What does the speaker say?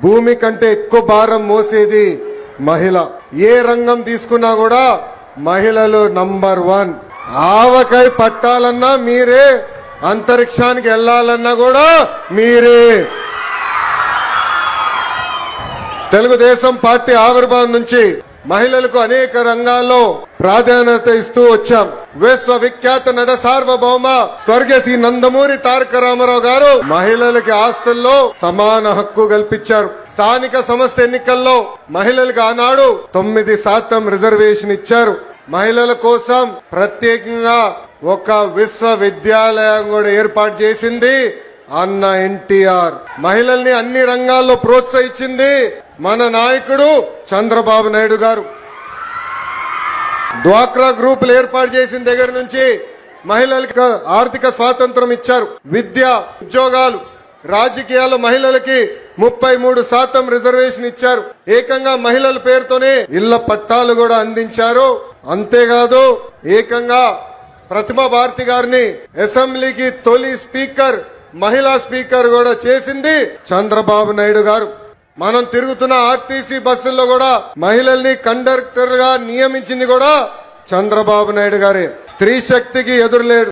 భూమి కంటే ఎక్కువ భారం మోసేది మహిళ. ఏ రంగం తీసుకున్నా కూడా మహిళలు నంబర్ 1. ఆవకాయ పట్టాలన్నా మీరే, అంతరిక్షానికి వెళ్లాలన్నా కూడా మీరే. తెలుగుదేశం పార్టీ ఆవిర్భావం నుంచి మహిళలకు అనేక రంగాల్లో ప్రాధాన్యత ఇస్తూ వచ్చాం. విశ్వవిఖ్యాత నట సార్వభౌమ స్వర్గీయ శ్రీ నందమూరి తారక రామారావు గారు మహిళలకి ఆస్తుల్లో సమాన హక్కు కల్పించారు. స్థానిక సంస్థ ఎన్నికల్లో మహిళలకు ఆనాడు 9% రిజర్వేషన్ ఇచ్చారు. మహిళల కోసం ప్రత్యేకంగా ఒక విశ్వవిద్యాలయం కూడా ఏర్పాటు చేసింది అన్న ఎన్టీఆర్. మహిళల్ని అన్ని రంగాల్లో ప్రోత్సహించింది మన నాయకుడు చంద్రబాబు నాయుడు గారు. డ్వాక్రా గ్రూపులు ఏర్పాటు చేసిన దగ్గర నుంచి మహిళలకు ఆర్థిక స్వాతంత్రం ఇచ్చారు. విద్య, ఉద్యోగాలు, రాజకీయాల్లో మహిళలకి 33% రిజర్వేషన్ ఇచ్చారు. ఏకంగా మహిళల పేరుతోనే ఇళ్ల పట్టాలు కూడా అందించారు. అంతేకాదు ఏకంగా ప్రతిభా భారతి గారిని అసెంబ్లీకి తొలి స్పీకర్, మహిళా స్పీకర్ కూడా చేసింది చంద్రబాబు నాయుడు గారు. మనం తిరుగుతున్న ఆర్టీసీ బస్సుల్లో కూడా మహిళల్ని కండక్టర్ గా నియమించింది కూడా చంద్రబాబు నాయుడు గారే. స్త్రీ శక్తికి ఎదురులేడు.